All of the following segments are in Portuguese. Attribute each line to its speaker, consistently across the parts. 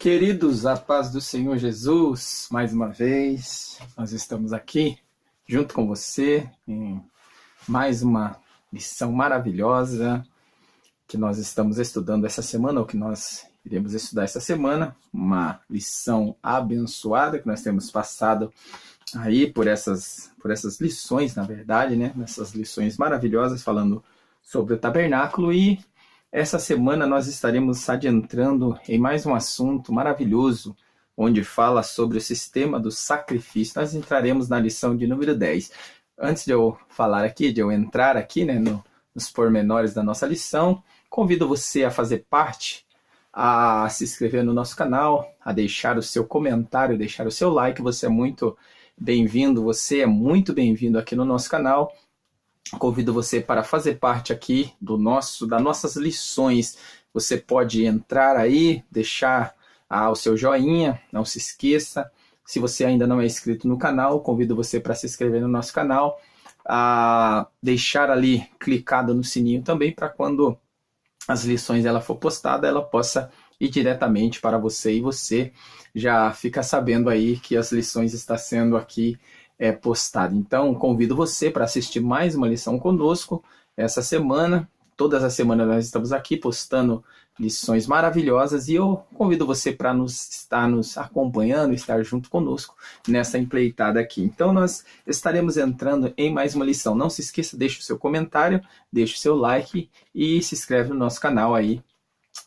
Speaker 1: Queridos, a paz do Senhor Jesus, mais uma vez, nós estamos aqui junto com você em mais uma lição maravilhosa que nós estamos estudando essa semana, ou que nós iremos estudar essa semana, uma lição abençoada que nós temos passado aí por essas lições, na verdade, né? Nessas lições maravilhosas falando sobre o tabernáculo. E essa semana nós estaremos adentrando em mais um assunto maravilhoso, onde fala sobre o sistema do sacrifício. Nós entraremos na lição de número 10. Antes de eu falar aqui, de eu entrar aqui, né, nos pormenores da nossa lição, convido você a fazer parte, a se inscrever no nosso canal, a deixar o seu comentário, deixar o seu like. Você é muito bem-vindo, você é muito bem-vindo aqui no nosso canal. Convido você para fazer parte aqui das nossas lições. Você pode entrar aí, deixar o seu joinha, não se esqueça. Se você ainda não é inscrito no canal, convido você para se inscrever no nosso canal, a deixar ali clicado no sininho também, para quando as lições ela for postada, ela possa ir diretamente para você, e você já fica sabendo aí que as lições estão sendo aqui postado. Então, convido você para assistir mais uma lição conosco essa semana. Todas as semanas nós estamos aqui postando lições maravilhosas, e eu convido você para estar nos acompanhando, estar junto conosco nessa empreitada aqui. Então, nós estaremos entrando em mais uma lição. Não se esqueça, deixe o seu comentário, deixe o seu like e se inscreve no nosso canal aí,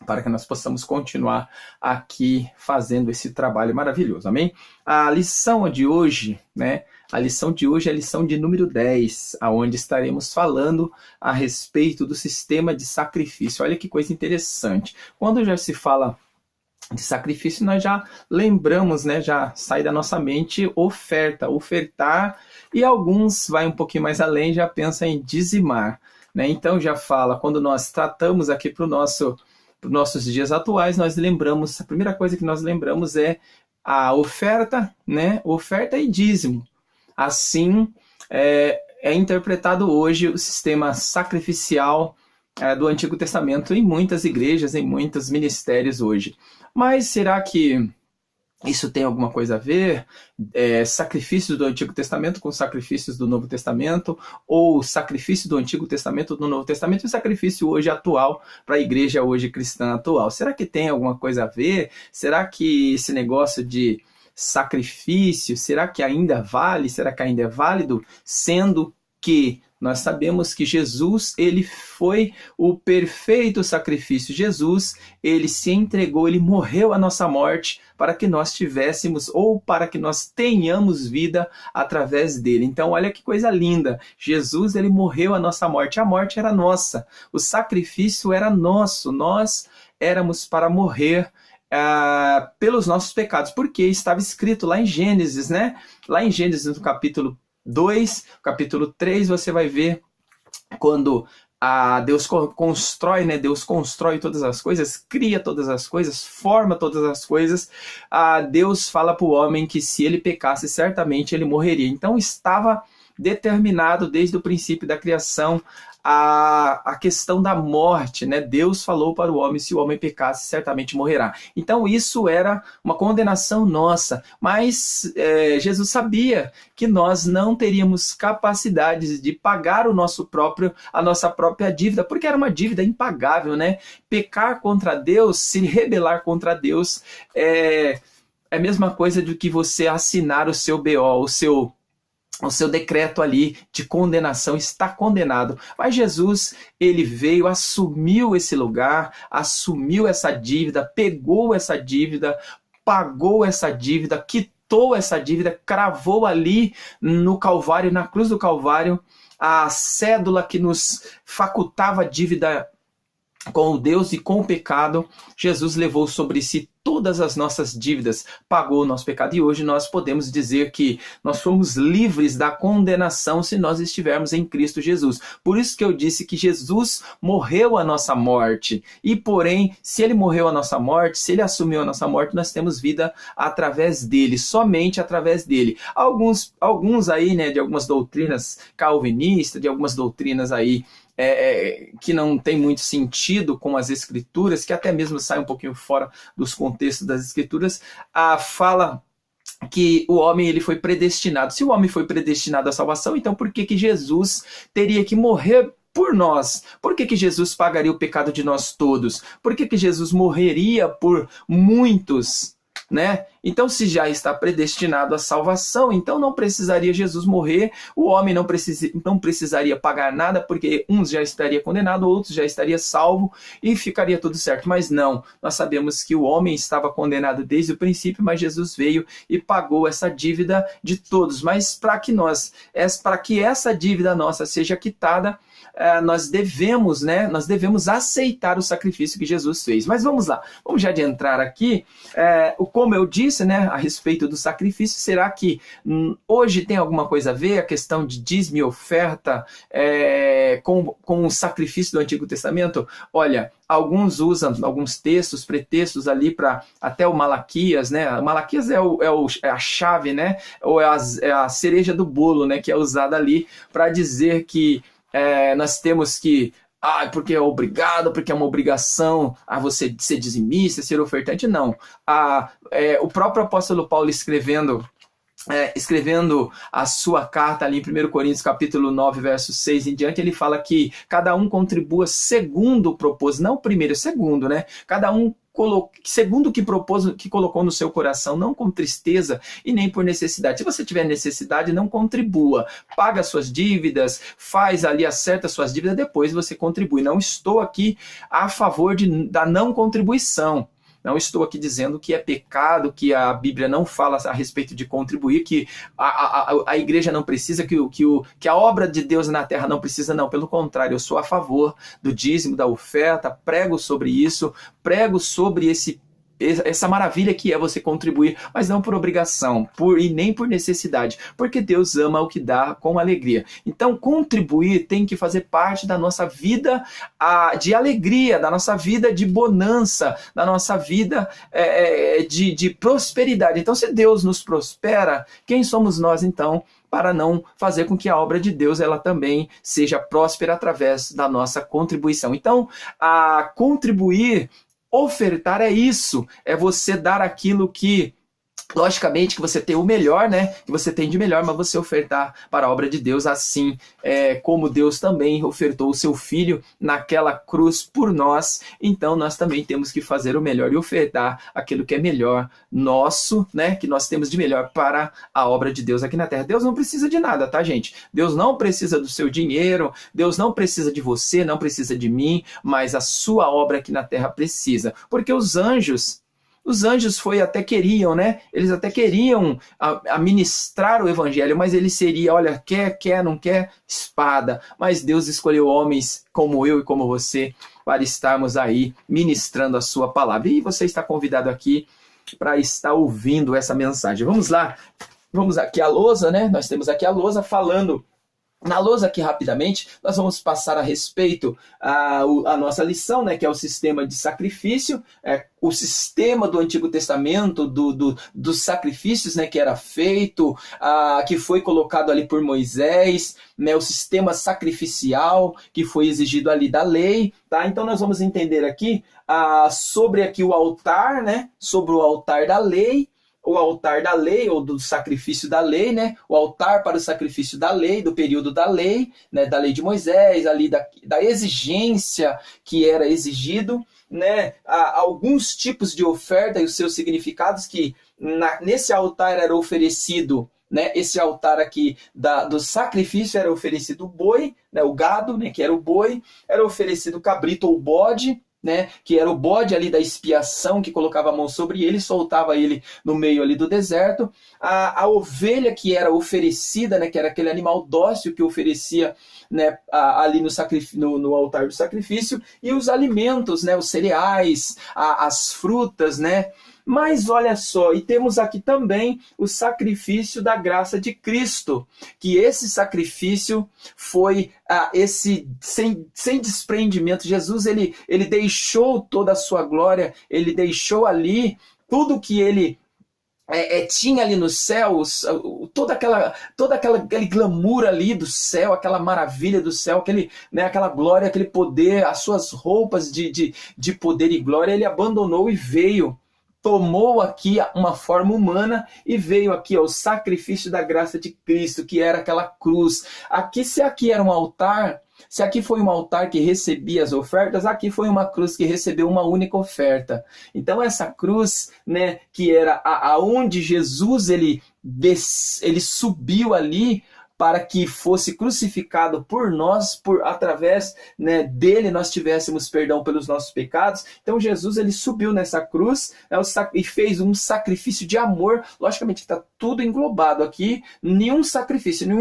Speaker 1: para que nós possamos continuar aqui fazendo esse trabalho maravilhoso, amém? A lição de hoje, né? A lição de hoje é a lição de número 10, onde estaremos falando a respeito do sistema de sacrifício. Olha que coisa interessante. Quando já se fala de sacrifício, nós já lembramos, né? Já sai da nossa mente oferta, ofertar, e alguns vai um pouquinho mais além, já pensa em dizimar, né? Então já fala, quando nós tratamos aqui para os nossos dias atuais, nós lembramos, a primeira coisa que nós lembramos é a oferta, né? Oferta e dízimo. Assim é interpretado hoje o sistema sacrificial do Antigo Testamento em muitas igrejas, em muitos ministérios hoje. Mas será que isso tem alguma coisa a ver? Sacrifícios do Antigo Testamento com sacrifícios do Novo Testamento, ou sacrifício do Antigo Testamento do Novo Testamento e sacrifício hoje atual para a igreja hoje cristã atual? Será que tem alguma coisa a ver? Será que esse negócio de sacrifício, será que ainda vale? Será que ainda é válido? Sendo que nós sabemos que Jesus, ele foi o perfeito sacrifício. Jesus, ele se entregou, ele morreu a nossa morte para que nós tivéssemos, ou para que nós tenhamos vida através dele. Então, olha que coisa linda. Jesus, ele morreu a nossa morte. A morte era nossa. O sacrifício era nosso. Nós éramos para morrer pelos nossos pecados, porque estava escrito lá em Gênesis, né? Lá em Gênesis, no capítulo 2, capítulo 3, você vai ver quando Deus constrói, né? Deus constrói todas as coisas, cria todas as coisas, forma todas as coisas. Deus fala para o homem que se ele pecasse, certamente ele morreria. Então estava determinado desde o princípio da criação a questão da morte, né? Deus falou para o homem, se o homem pecasse, certamente morrerá. Então isso era uma condenação nossa, mas Jesus sabia que nós não teríamos capacidade de pagar a nossa própria dívida, porque era uma dívida impagável, né? Pecar contra Deus, se rebelar contra Deus, é a mesma coisa do que você assinar o seu BO, o seu decreto ali de condenação, está condenado. Mas Jesus, ele veio, assumiu esse lugar, assumiu essa dívida, pegou essa dívida, pagou essa dívida, quitou essa dívida, cravou ali no Calvário, na cruz do Calvário, a cédula que nos facultava a dívida com o Deus e com o pecado. Jesus levou sobre si todas as nossas dívidas, pagou o nosso pecado, e hoje nós podemos dizer que nós somos livres da condenação se nós estivermos em Cristo Jesus. Por isso que eu disse que Jesus morreu a nossa morte, e porém, se ele morreu a nossa morte, se ele assumiu a nossa morte, nós temos vida através dele, somente através dele. Alguns aí, né, de algumas doutrinas calvinistas, de algumas doutrinas aí que não tem muito sentido com as Escrituras, que até mesmo sai um pouquinho fora dos contextos das Escrituras, fala que o homem ele foi predestinado. Se o homem foi predestinado à salvação, então por que Jesus teria que morrer por nós? Por que Jesus pagaria o pecado de nós todos? Por que Jesus morreria por muitos? Né? Então, se já está predestinado à salvação, então não precisaria Jesus morrer, o homem não precisaria pagar nada, porque uns já estaria condenado, outros já estaria salvo e ficaria tudo certo. Mas não, nós sabemos que o homem estava condenado desde o princípio, mas Jesus veio e pagou essa dívida de todos. Mas para que essa dívida nossa seja quitada, nós devemos aceitar o sacrifício que Jesus fez. Mas vamos lá, vamos já adentrar aqui. Como eu disse, né, a respeito do sacrifício, será que hoje tem alguma coisa a ver a questão de dízimo e oferta com o sacrifício do Antigo Testamento? Olha, alguns usam alguns pretextos ali para até o Malaquias, né? O Malaquias é a chave, né? Ou é a cereja do bolo, né? Que é usada ali para dizer que nós temos que porque é obrigado, porque é uma obrigação a você ser dizimista, ser ofertante. Não. O próprio apóstolo Paulo escrevendo a sua carta ali em 1 Coríntios capítulo 9, verso 6 em diante, ele fala que cada um contribua segundo o propósito, não primeiro, segundo, né? Cada um segundo o que propôs, que colocou no seu coração, não com tristeza e nem por necessidade. Se você tiver necessidade, não contribua. Paga suas dívidas, acerta suas dívidas, depois você contribui. Não estou aqui a favor da não contribuição. Não estou aqui dizendo que é pecado, que a Bíblia não fala a respeito de contribuir, que a igreja não precisa, que a obra de Deus na terra não precisa, não. Pelo contrário, eu sou a favor do dízimo, da oferta, prego sobre isso, prego sobre essa maravilha que é você contribuir, mas não por obrigação e nem por necessidade, porque Deus ama o que dá com alegria. Então, contribuir tem que fazer parte da nossa vida de alegria, da nossa vida de bonança, da nossa vida de prosperidade. Então, se Deus nos prospera, quem somos nós, então, para não fazer com que a obra de Deus ela também seja próspera através da nossa contribuição? Então, ofertar é isso, é você dar aquilo que, logicamente, que você tem o melhor, né? Que você tem de melhor, mas você ofertar para a obra de Deus, assim como Deus também ofertou o seu Filho naquela cruz por nós. Então nós também temos que fazer o melhor e ofertar aquilo que é melhor nosso, né? Que nós temos de melhor para a obra de Deus aqui na terra. Deus não precisa de nada, tá, gente? Deus não precisa do seu dinheiro, Deus não precisa de você, não precisa de mim, mas a sua obra aqui na terra precisa. Porque os anjos até queriam, né? Eles até queriam ministrar o evangelho, mas ele seria, olha, quer, não quer, espada. Mas Deus escolheu homens como eu e como você para estarmos aí ministrando a sua palavra. E você está convidado aqui para estar ouvindo essa mensagem. Vamos lá. Vamos aqui à lousa, né? Nós temos aqui a lousa falando. Na lousa aqui rapidamente, nós vamos passar a respeito a nossa lição, né, que é o sistema de sacrifício, o sistema do Antigo Testamento, dos sacrifícios, né, que era feito, que foi colocado ali por Moisés, né, o sistema sacrificial que foi exigido ali da lei. Tá? Então nós vamos entender aqui sobre aqui o altar, né, sobre o altar da lei, o altar da lei, ou do sacrifício da lei, né? O altar para o sacrifício da lei, do período da lei, né? Da lei de Moisés, ali da exigência que era exigido, né? Alguns tipos de oferta e os seus significados que nesse altar era oferecido, né? Esse altar aqui do sacrifício era oferecido o boi, né? O gado, né? Que era o boi, era oferecido o cabrito ou bode, né, que era o bode ali da expiação, que colocava a mão sobre ele, soltava ele no meio ali do deserto, a ovelha que era oferecida, né, que era aquele animal dócil que oferecia, né, ali no altar do sacrifício, e os alimentos, né, os cereais, as frutas, né. Mas olha só, e temos aqui também o sacrifício da graça de Cristo, que esse sacrifício foi esse sem desprendimento. Jesus ele deixou toda a sua glória, ele deixou ali tudo que ele tinha ali nos céus aquele glamour ali do céu, aquela maravilha do céu, aquela glória, aquele poder, as suas roupas de poder e glória. Ele abandonou e veio, tomou aqui uma forma humana e veio aqui o sacrifício da graça de Cristo, que era aquela cruz. Se aqui era um altar, se aqui foi um altar que recebia as ofertas, aqui foi uma cruz que recebeu uma única oferta. Então essa cruz, né, que era aonde Jesus ele subiu ali para que fosse crucificado por nós, através, né, dele nós tivéssemos perdão pelos nossos pecados. Então Jesus ele subiu nessa cruz, né, e fez um sacrifício de amor. Logicamente está tudo englobado aqui, nenhum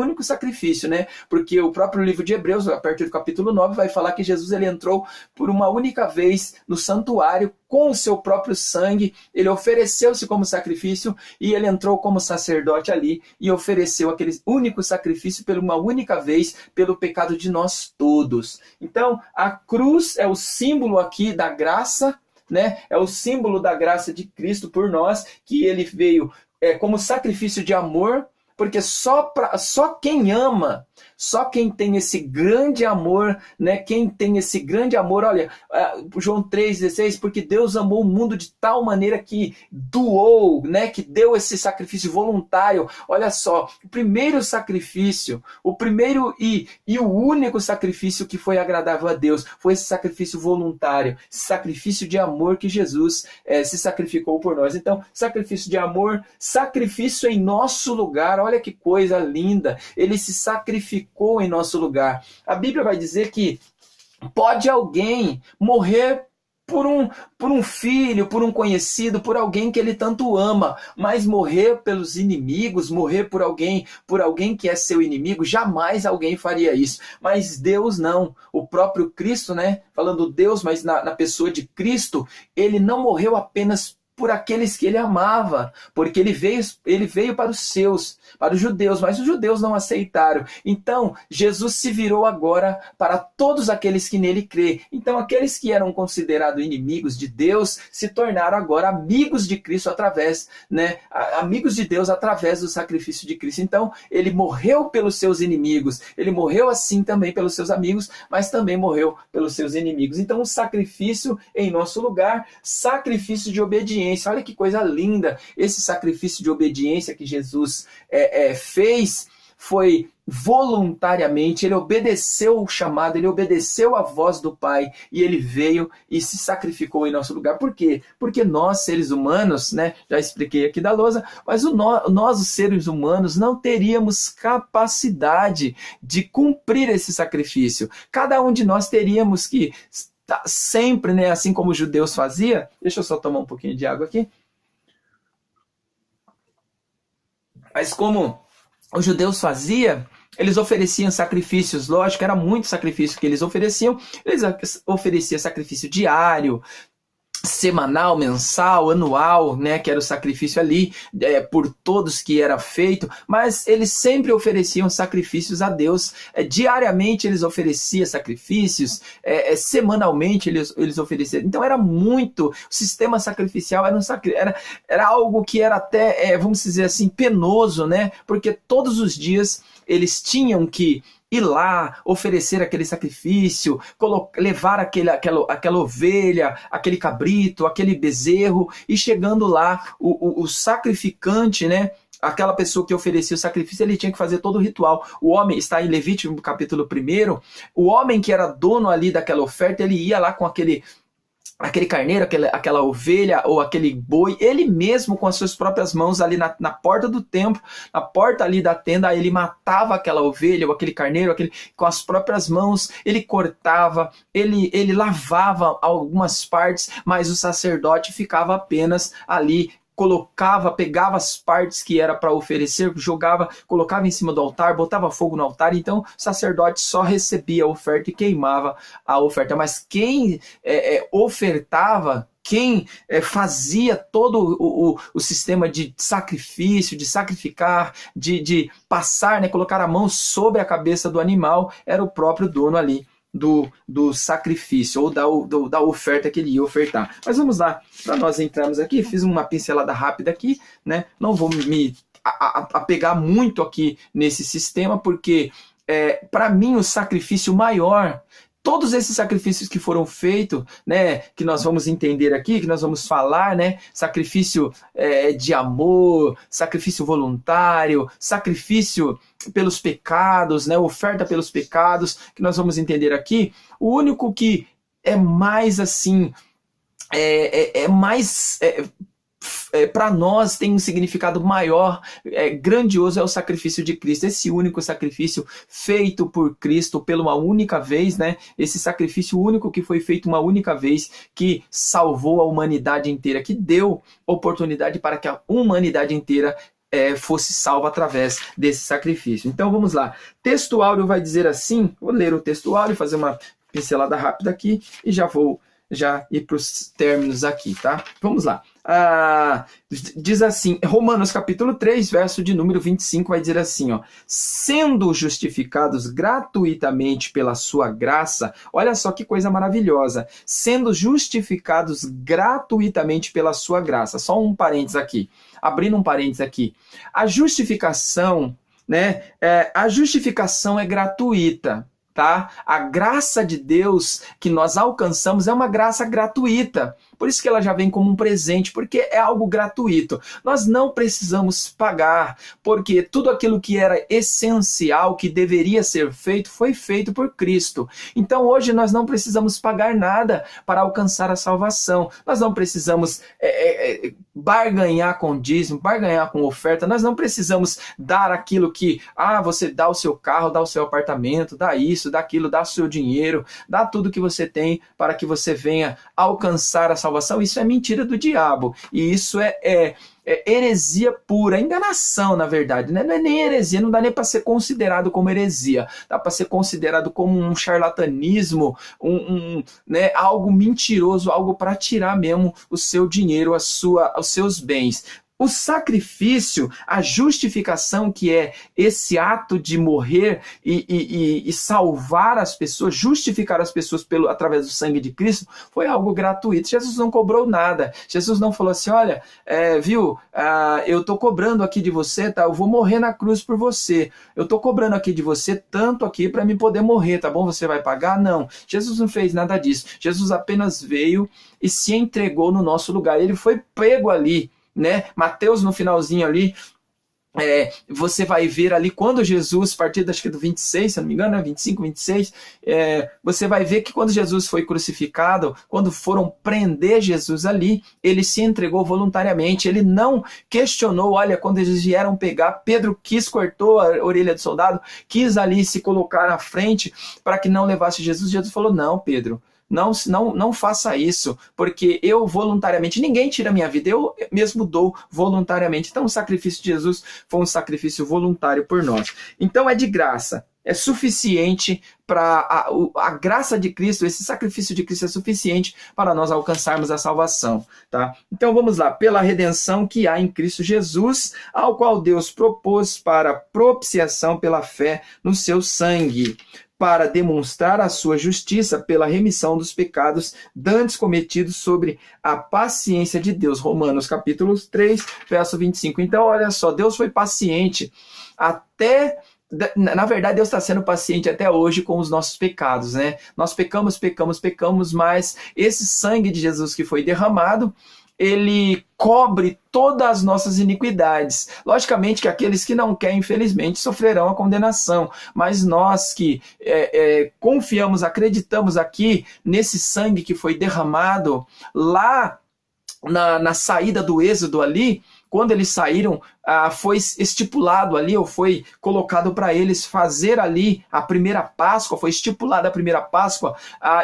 Speaker 1: único sacrifício, né? Porque o próprio livro de Hebreus, a partir do capítulo 9, vai falar que Jesus ele entrou por uma única vez no santuário com o seu próprio sangue, ele ofereceu-se como sacrifício e ele entrou como sacerdote ali e ofereceu aquele único sacrifício por uma única vez pelo pecado de nós todos. Então, a cruz é o símbolo aqui da graça, né? É o símbolo da graça de Cristo por nós, que ele veio como sacrifício de amor, porque só quem ama, só quem tem esse grande amor, né? Quem tem esse grande amor, olha, João 3,16, porque Deus amou o mundo de tal maneira que doou, né? Que deu esse sacrifício voluntário. Olha só, o primeiro sacrifício, o primeiro e o único sacrifício que foi agradável a Deus, foi esse sacrifício voluntário, esse sacrifício de amor que Jesus se sacrificou por nós. Então, sacrifício de amor, sacrifício em nosso lugar. Olha que coisa linda, ele se sacrificou em nosso lugar. A Bíblia vai dizer que pode alguém morrer por um filho, por um conhecido, por alguém que ele tanto ama, mas morrer pelos inimigos, morrer por alguém que é seu inimigo, jamais alguém faria isso. Mas Deus não, o próprio Cristo, né? Falando Deus, mas na pessoa de Cristo, ele não morreu apenas por aqueles que ele amava, porque ele veio para os seus, para os judeus, mas os judeus não aceitaram. Então, Jesus se virou agora para todos aqueles que nele crê. Então, aqueles que eram considerados inimigos de Deus se tornaram agora amigos de Cristo através, né, amigos de Deus através do sacrifício de Cristo. Então, ele morreu pelos seus inimigos, ele morreu assim também pelos seus amigos, mas também morreu pelos seus inimigos. Então, um sacrifício em nosso lugar, sacrifício de obediência. Olha que coisa linda, esse sacrifício de obediência que Jesus fez foi voluntariamente, ele obedeceu o chamado, ele obedeceu a voz do Pai e ele veio e se sacrificou em nosso lugar. Por quê? Porque nós, seres humanos, né, já expliquei aqui da lousa, mas nós, os seres humanos, não teríamos capacidade de cumprir esse sacrifício. Cada um de nós teríamos que sempre, né, assim como os judeus faziam. Deixa eu só tomar um pouquinho de água aqui. Mas como os judeus faziam, eles ofereciam sacrifícios, lógico, era muito sacrifício que eles ofereciam sacrifício diário, semanal, mensal, anual, né, que era o sacrifício ali, por todos que era feito, mas eles sempre ofereciam sacrifícios a Deus, diariamente eles ofereciam sacrifícios, semanalmente eles ofereciam, então era muito, o sistema sacrificial era algo que era até, vamos dizer assim, penoso, né, porque todos os dias eles tinham que ir lá, oferecer aquele sacrifício, levar aquela ovelha, aquele cabrito, aquele bezerro, e chegando lá, o sacrificante, né? Aquela pessoa que oferecia o sacrifício, ele tinha que fazer todo o ritual. O homem, está em Levítico, capítulo 1, o homem que era dono ali daquela oferta, ele ia lá com aquele carneiro, aquela ovelha ou aquele boi, ele mesmo com as suas próprias mãos ali na porta do templo, na porta ali da tenda, ele matava aquela ovelha ou aquele carneiro, com as próprias mãos, ele cortava, ele lavava algumas partes, mas o sacerdote ficava apenas ali, pegava as partes que era para oferecer, colocava em cima do altar, botava fogo no altar. Então o sacerdote só recebia a oferta e queimava a oferta, mas quem ofertava, quem fazia todo o sistema de sacrifício, de sacrificar, de passar, né, colocar a mão sobre a cabeça do animal, era o próprio dono ali do sacrifício, ou da oferta que ele ia ofertar. Mas vamos lá, para nós entrarmos aqui, fiz uma pincelada rápida aqui, né? Não vou me apegar muito aqui nesse sistema, porque para mim o sacrifício maior, todos esses sacrifícios que foram feitos, né, que nós vamos entender aqui, que nós vamos falar, né, sacrifício de amor, sacrifício voluntário, sacrifício pelos pecados, né, oferta pelos pecados, que nós vamos entender aqui, o único que é mais assim, para nós tem um significado maior, grandioso, é o sacrifício de Cristo, esse único sacrifício feito por Cristo pela uma única vez, né? Esse sacrifício único que foi feito uma única vez, que salvou a humanidade inteira, que deu oportunidade para que a humanidade inteira fosse salva através desse sacrifício. Então vamos lá, texto áureo vai dizer assim, vou ler o texto áureo, fazer uma pincelada rápida aqui e já vou ir para os términos aqui, tá? Vamos lá. Diz assim, Romanos capítulo 3, verso de número 25, vai dizer assim, ó, sendo justificados gratuitamente pela sua graça, olha só que coisa maravilhosa, sendo justificados gratuitamente pela sua graça, só um parênteses aqui, abrindo um parênteses aqui, a justificação, né, a justificação é gratuita, tá? A graça de Deus que nós alcançamos é uma graça gratuita. Por isso que ela já vem como um presente, porque é algo gratuito. Nós não precisamos pagar, porque tudo aquilo que era essencial, que deveria ser feito, foi feito por Cristo. Então hoje nós não precisamos pagar nada para alcançar a salvação. Nós não precisamos barganhar com dízimo, barganhar com oferta. Nós não precisamos dar aquilo que, você dá o seu carro, dá o seu apartamento, dá isso, dá aquilo, dá o seu dinheiro, dá tudo que você tem para que você venha alcançar a salvação. Isso é mentira do diabo. E isso é heresia pura, enganação, na verdade, né? Não é nem heresia, não dá nem para ser considerado como heresia, dá para ser considerado como um charlatanismo, né, algo mentiroso, algo para tirar mesmo o seu dinheiro, os seus bens. O sacrifício, a justificação, que é esse ato de morrer e salvar as pessoas, justificar as pessoas através do sangue de Cristo, foi algo gratuito. Jesus não cobrou nada. Jesus não falou assim, olha, eu estou cobrando aqui de você, tá? Eu vou morrer na cruz por você. Eu estou cobrando aqui de você tanto aqui para me poder morrer, tá bom? Você vai pagar? Não. Jesus não fez nada disso. Jesus apenas veio e se entregou no nosso lugar. Ele foi pego ali, né? Mateus no finalzinho ali, você vai ver ali quando Jesus, a partir acho que do 26, se não me engano, 25, 26, você vai ver que quando Jesus foi crucificado, quando foram prender Jesus ali, ele se entregou voluntariamente, ele não questionou, olha, quando eles vieram pegar, Pedro cortou a orelha do soldado, quis ali se colocar na frente para que não levasse Jesus. Jesus falou, não, Pedro, não faça isso, porque eu voluntariamente, ninguém tira a minha vida, eu mesmo dou voluntariamente. Então o sacrifício de Jesus foi um sacrifício voluntário por nós. Então é de graça, é suficiente para a graça de Cristo, esse sacrifício de Cristo é suficiente para nós alcançarmos a salvação, tá? Então vamos lá, pela redenção que há em Cristo Jesus, ao qual Deus propôs para propiciação pela fé no seu sangue, para demonstrar a sua justiça pela remissão dos pecados dantes cometidos sobre a paciência de Deus. Romanos capítulo 3, verso 25. Então, olha só, Deus foi paciente até... Na verdade, Deus está sendo paciente até hoje com os nossos pecados, né? Nós pecamos, mas esse sangue de Jesus que foi derramado, ele cobre todas as nossas iniquidades. Logicamente que aqueles que não querem, infelizmente, sofrerão a condenação, mas nós que confiamos, acreditamos aqui nesse sangue que foi derramado lá na saída do Êxodo ali, quando eles saíram, foi estipulado ali, ou foi colocado para eles fazer ali a primeira Páscoa, foi estipulada a primeira Páscoa,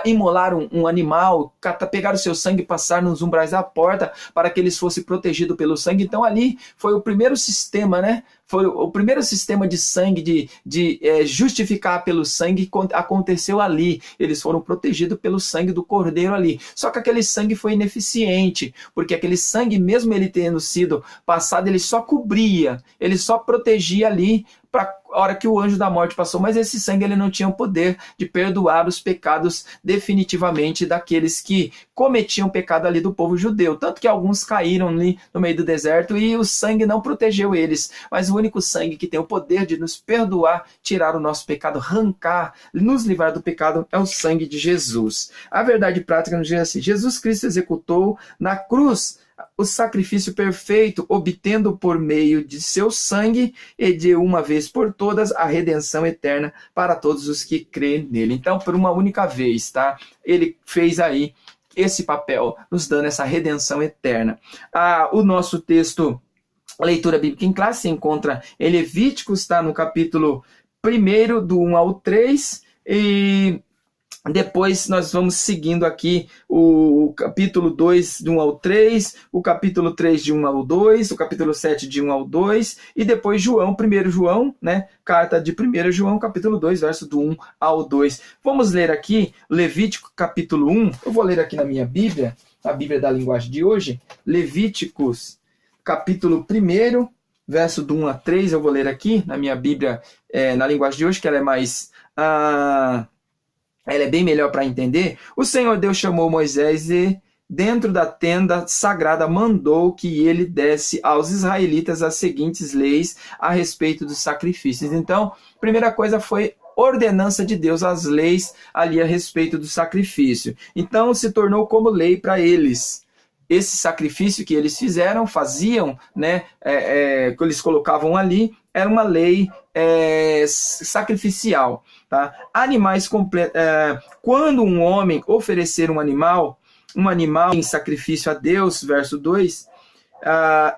Speaker 1: imolar um animal, pegar o seu sangue e passar nos umbrais da porta, para que eles fossem protegidos pelo sangue. Então ali foi o primeiro sistema, né? Foi o primeiro sistema de sangue, de justificar pelo sangue, que aconteceu ali. Eles foram protegidos pelo sangue do Cordeiro ali. Só que aquele sangue foi ineficiente, porque aquele sangue, mesmo ele tendo sido passado, ele só cobria, ele só protegia ali para a hora que o anjo da morte passou, mas esse sangue ele não tinha o poder de perdoar os pecados definitivamente daqueles que cometiam pecado ali do povo judeu, tanto que alguns caíram ali no meio do deserto e o sangue não protegeu eles, mas o único sangue que tem o poder de nos perdoar, tirar o nosso pecado, arrancar, nos livrar do pecado é o sangue de Jesus. A verdade prática nos diz assim: Jesus Cristo executou na cruz o sacrifício perfeito, obtendo por meio de seu sangue e de uma vez por todas a redenção eterna para todos os que creem nele. Então, por uma única vez, tá? Ele fez aí esse papel, nos dando essa redenção eterna. O nosso texto, leitura bíblica em classe, se encontra em Levíticos, está no capítulo 1, do 1 ao 3, e depois nós vamos seguindo aqui o capítulo 2 de 1 ao 3, o capítulo 3 de 1 ao 2, o capítulo 7 de 1 ao 2, e depois João, 1 João, né? Carta de 1 João, capítulo 2, verso do 1 ao 2. Vamos ler aqui Levítico capítulo 1, eu vou ler aqui na minha Bíblia, a Bíblia da linguagem de hoje, Levíticos capítulo 1, verso do 1 a 3, eu vou ler aqui na minha Bíblia, na linguagem de hoje, que ela é mais... ela é bem melhor para entender. O Senhor Deus chamou Moisés e, dentro da tenda sagrada, mandou que ele desse aos israelitas as seguintes leis a respeito dos sacrifícios. Então, a primeira coisa foi ordenança de Deus, as leis ali a respeito do sacrifício. Então, se tornou como lei para eles. Esse sacrifício que eles faziam, né, que eles colocavam ali, era uma lei sacrificial. Tá? Animais quando um homem oferecer um animal em sacrifício a Deus, verso 2,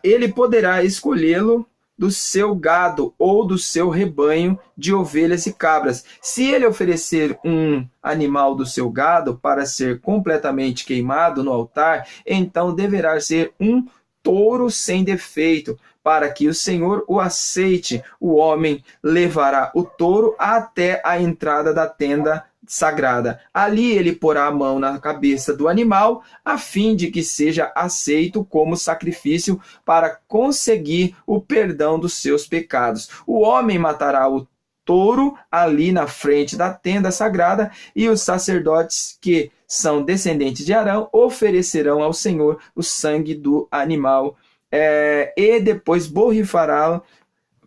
Speaker 1: ele poderá escolhê-lo do seu gado ou do seu rebanho de ovelhas e cabras. Se ele oferecer um animal do seu gado para ser completamente queimado no altar, então deverá ser um touro sem defeito, para que o Senhor o aceite. O homem levará o touro até a entrada da tenda sagrada. Ali ele porá a mão na cabeça do animal, a fim de que seja aceito como sacrifício para conseguir o perdão dos seus pecados. O homem matará o touro ali na frente da tenda sagrada, e os sacerdotes que são descendentes de Arão oferecerão ao Senhor o sangue do animal, e depois borrifará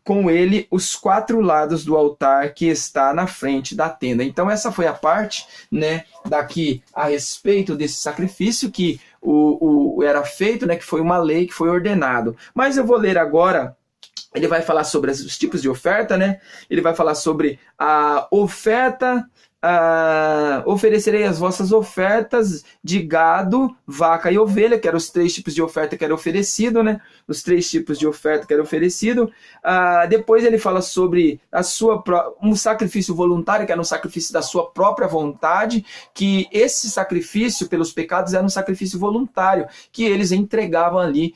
Speaker 1: com ele os 4 lados do altar que está na frente da tenda. Então essa foi a parte, né, daqui a respeito desse sacrifício que era feito, né, que foi uma lei que foi ordenado. Mas eu vou ler agora. Ele vai falar sobre os tipos de oferta, né? Ele vai falar sobre a oferta. Oferecerei as vossas ofertas de gado, vaca e ovelha, que eram os 3 tipos de oferta que era oferecido, né? Os 3 tipos de oferta que era oferecido. Depois ele fala sobre um sacrifício voluntário, que era um sacrifício da sua própria vontade, que esse sacrifício pelos pecados era um sacrifício voluntário, que eles entregavam ali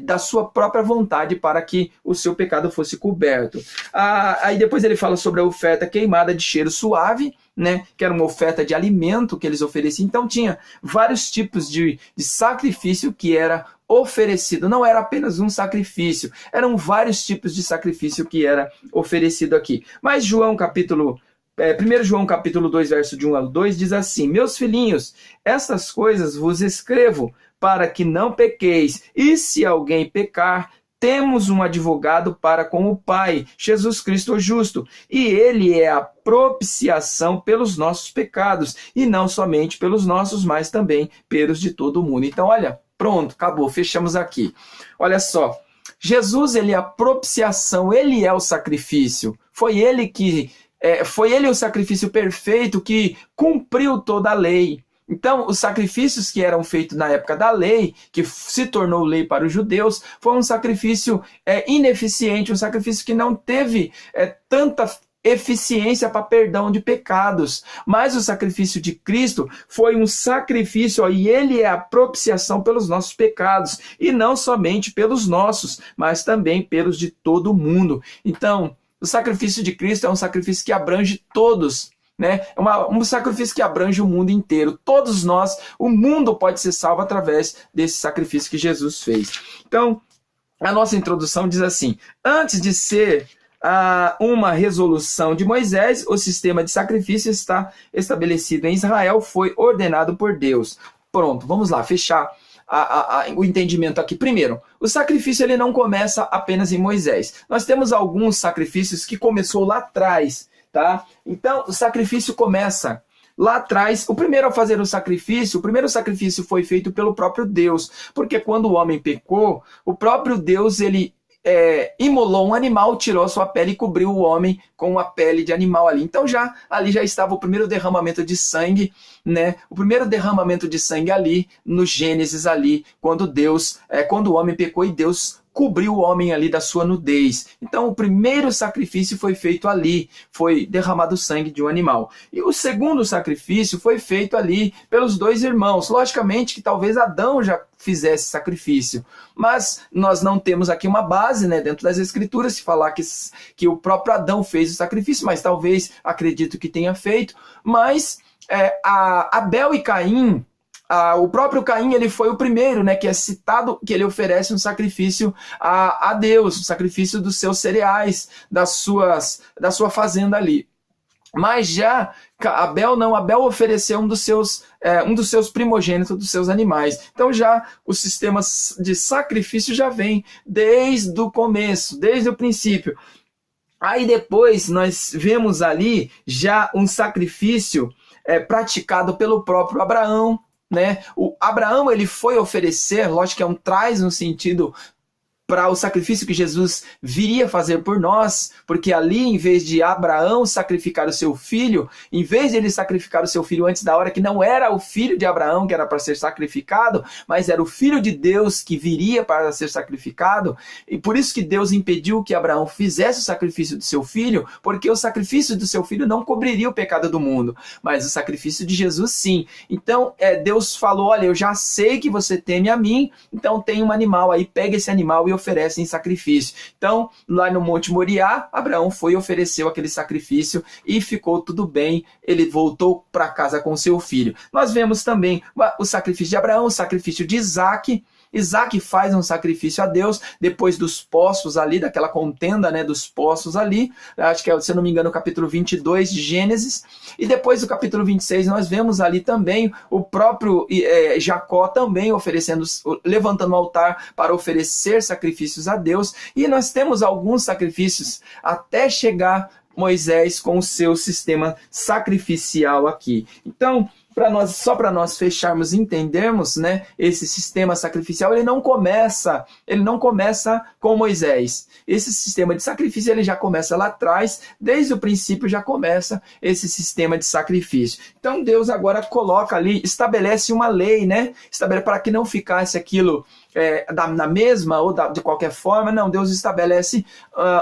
Speaker 1: da sua própria vontade para que o seu pecado fosse coberto. Aí depois ele fala sobre a oferta queimada de cheiro suave, né, que era uma oferta de alimento que eles ofereciam. Então tinha vários tipos de sacrifício que era oferecido. Não era apenas um sacrifício, eram vários tipos de sacrifício que era oferecido aqui. Mas 1 João capítulo 2, verso de 1 ao 2 diz assim: meus filhinhos, estas coisas vos escrevo para que não pequeis, e se alguém pecar, temos um advogado para com o Pai, Jesus Cristo o justo, e ele é a propiciação pelos nossos pecados, e não somente pelos nossos, mas também pelos de todo o mundo. Então, olha, pronto, acabou, fechamos aqui. Olha só, Jesus, ele é a propiciação, ele é o sacrifício, foi ele o sacrifício perfeito que cumpriu toda a lei. Então, os sacrifícios que eram feitos na época da lei, que se tornou lei para os judeus, foi um sacrifício ineficiente, um sacrifício que não teve tanta eficiência para perdão de pecados. Mas o sacrifício de Cristo foi um sacrifício, e ele é a propiciação pelos nossos pecados, e não somente pelos nossos, mas também pelos de todo mundo. Então, o sacrifício de Cristo é um sacrifício que abrange todos, né? Um sacrifício que abrange o mundo inteiro. Todos nós, o mundo pode ser salvo através desse sacrifício que Jesus fez. Então, a nossa introdução diz assim: antes de ser uma resolução de Moisés, o sistema de sacrifício está estabelecido em Israel, foi ordenado por Deus. Pronto, vamos lá, fechar o entendimento aqui. Primeiro, o sacrifício ele não começa apenas em Moisés. Nós temos alguns sacrifícios que começou lá atrás, tá? Então, o sacrifício começa lá atrás. O primeiro a fazer o primeiro sacrifício foi feito pelo próprio Deus, porque quando o homem pecou, o próprio Deus, ele imolou um animal, tirou a sua pele e cobriu o homem com a pele de animal ali. Então ali já estava o primeiro derramamento de sangue, né? O primeiro derramamento de sangue ali no Gênesis ali, quando o homem pecou e Deus cobriu o homem ali da sua nudez. Então o primeiro sacrifício foi feito ali, foi derramado o sangue de um animal. E o segundo sacrifício foi feito ali pelos dois irmãos. Logicamente que talvez Adão já fizesse sacrifício, mas nós não temos aqui uma base, né, dentro das escrituras se falar que o próprio Adão fez o sacrifício, mas talvez, acredito que tenha feito. Mas Abel e Caim, o próprio Caim, ele foi o primeiro, né, que é citado, que ele oferece um sacrifício a Deus, o sacrifício dos seus cereais, da sua fazenda ali. Mas já Abel ofereceu um dos seus primogênitos, dos seus animais. Então já o sistema de sacrifício já vem desde o começo, desde o princípio. Aí depois nós vemos ali já um sacrifício praticado pelo próprio Abraão, né? O Abraão, ele foi oferecer, lógico que é traz um sentido para o sacrifício que Jesus viria fazer por nós, porque ali, em vez de Abraão sacrificar o seu filho, em vez de ele sacrificar o seu filho antes da hora, que não era o filho de Abraão que era para ser sacrificado, mas era o filho de Deus que viria para ser sacrificado, e por isso que Deus impediu que Abraão fizesse o sacrifício do seu filho, porque o sacrifício do seu filho não cobriria o pecado do mundo, mas o sacrifício de Jesus sim. Então, Deus falou: olha, eu já sei que você teme a mim, então tem um animal aí, pega esse animal e oferecem sacrifício. Então, lá no Monte Moriá, Abraão foi e ofereceu aquele sacrifício e ficou tudo bem. Ele voltou para casa com seu filho. Nós vemos também o sacrifício de Abraão, o sacrifício de Isaac. Isaac faz um sacrifício a Deus depois dos poços ali, daquela contenda, né, dos poços ali. Acho que é, se eu não me engano, o capítulo 22 de Gênesis. E depois do capítulo 26 nós vemos ali também o próprio Jacó também levantando um altar para oferecer sacrifícios a Deus. E nós temos alguns sacrifícios até chegar Moisés com o seu sistema sacrificial aqui. Então, só para nós fecharmos e entendermos, né, esse sistema sacrificial, ele não começa com Moisés. Esse sistema de sacrifício ele já começa lá atrás, desde o princípio já começa esse sistema de sacrifício. Então Deus agora coloca ali, estabelece uma lei, né, para que não ficasse aquilo na mesma ou de qualquer forma. Não, Deus estabelece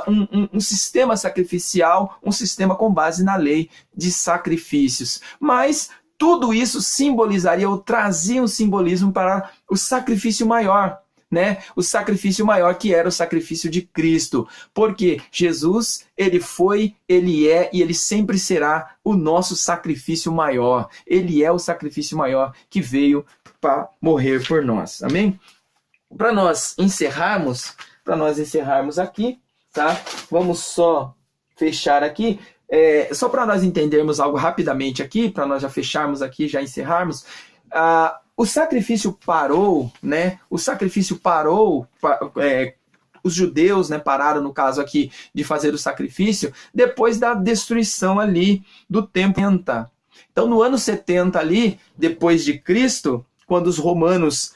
Speaker 1: um sistema sacrificial, um sistema com base na lei de sacrifícios. Mas tudo isso simbolizaria ou trazia um simbolismo para o sacrifício maior, né? O sacrifício maior, que era o sacrifício de Cristo. Porque Jesus, ele foi, ele é e ele sempre será o nosso sacrifício maior. Ele é o sacrifício maior que veio para morrer por nós. Amém? Para nós encerrarmos aqui, tá? Vamos só fechar aqui. Só para nós entendermos algo rapidamente aqui, para nós já fecharmos aqui, já encerrarmos, o sacrifício parou, né? O sacrifício parou, os judeus, né, pararam, no caso aqui, de fazer o sacrifício depois da destruição ali do templo. Então, no ano 70 ali, depois de Cristo, quando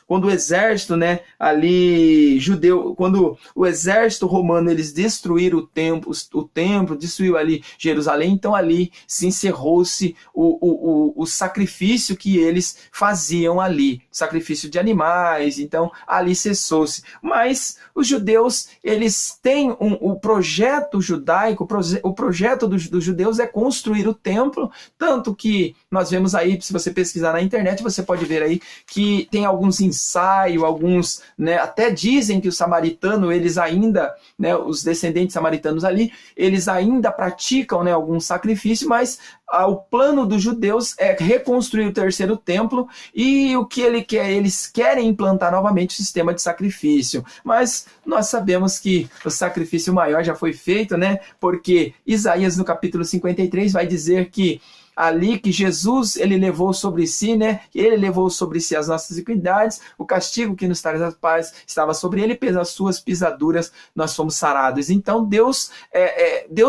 Speaker 1: o exército, né, ali judeu, quando o exército romano eles destruíram o templo, destruiu ali Jerusalém, então ali se encerrou-se o sacrifício que eles faziam ali, sacrifício de animais, então ali cessou-se. Mas os judeus, eles têm o projeto judaico, o projeto dos judeus é construir o templo, tanto que nós vemos aí, se você pesquisar na internet, você pode ver aí que tem alguns ensaios, alguns, né, até dizem que os samaritanos, eles ainda, né, os descendentes samaritanos ali, eles ainda praticam, né, algum sacrifício, mas o plano dos judeus é reconstruir o terceiro templo, e o que ele quer? Eles querem implantar novamente o sistema de sacrifício, mas nós sabemos que o sacrifício maior já foi feito, né? Porque Isaías no capítulo 53 vai dizer que ali que Jesus, ele levou sobre si, né? Ele levou sobre si as nossas iniquidades, o castigo que nos traz a paz estava sobre ele, pelas suas pisaduras nós fomos sarados. Então Deus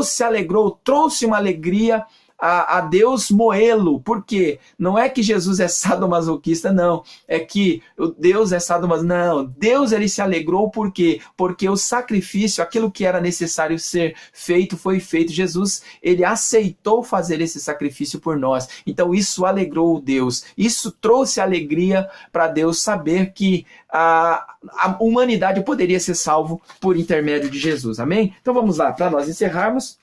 Speaker 1: se alegrou, trouxe uma alegria a Deus moê-lo. Por quê? Não é que Jesus é sadomasoquista, não. É que Deus é sadomasoquista. Não. Deus, ele se alegrou por quê? Porque o sacrifício, aquilo que era necessário ser feito, foi feito. Jesus, ele aceitou fazer esse sacrifício por nós. Então isso alegrou Deus. Isso trouxe alegria para Deus saber que a humanidade poderia ser salvo por intermédio de Jesus. Amém? Então vamos lá, para nós encerrarmos.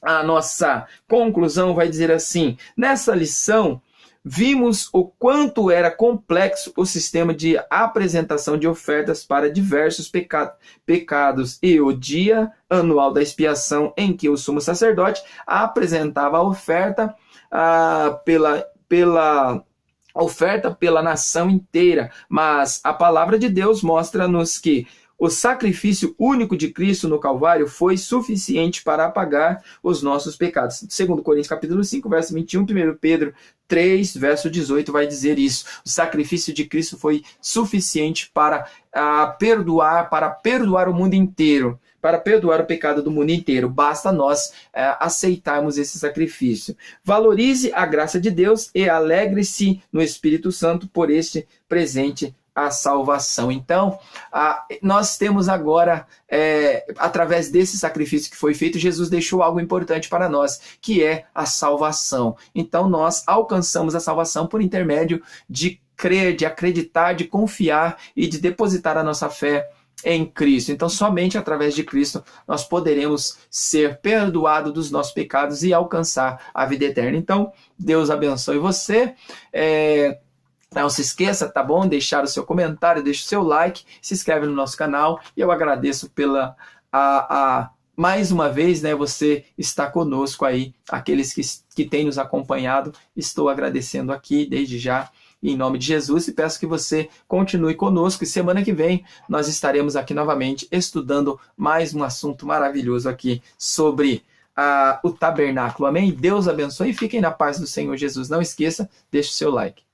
Speaker 1: A nossa conclusão vai dizer assim: nessa lição, vimos o quanto era complexo o sistema de apresentação de ofertas para diversos pecados e o dia anual da expiação em que o sumo sacerdote apresentava a oferta pela nação inteira. Mas a palavra de Deus mostra-nos que o sacrifício único de Cristo no Calvário foi suficiente para apagar os nossos pecados. 2 Coríntios capítulo 5, verso 21, 1 Pedro 3, verso 18 vai dizer isso. O sacrifício de Cristo foi suficiente para perdoar o mundo inteiro, para perdoar o pecado do mundo inteiro. Basta nós aceitarmos esse sacrifício. Valorize a graça de Deus e alegre-se no Espírito Santo por este presente a salvação. Então, nós temos agora, através desse sacrifício que foi feito, Jesus deixou algo importante para nós, que é a salvação. Então, nós alcançamos a salvação por intermédio de crer, de acreditar, de confiar e de depositar a nossa fé em Cristo. Então, somente através de Cristo nós poderemos ser perdoados dos nossos pecados e alcançar a vida eterna. Então, Deus abençoe você. Não se esqueça, tá bom? Deixar o seu comentário, deixa o seu like, se inscreve no nosso canal, e eu agradeço mais uma vez, né, você está conosco aí, aqueles que têm nos acompanhado, estou agradecendo aqui desde já, em nome de Jesus, e peço que você continue conosco, e semana que vem nós estaremos aqui novamente estudando mais um assunto maravilhoso aqui sobre o tabernáculo. Amém? Deus abençoe e fiquem na paz do Senhor Jesus. Não esqueça, deixe o seu like.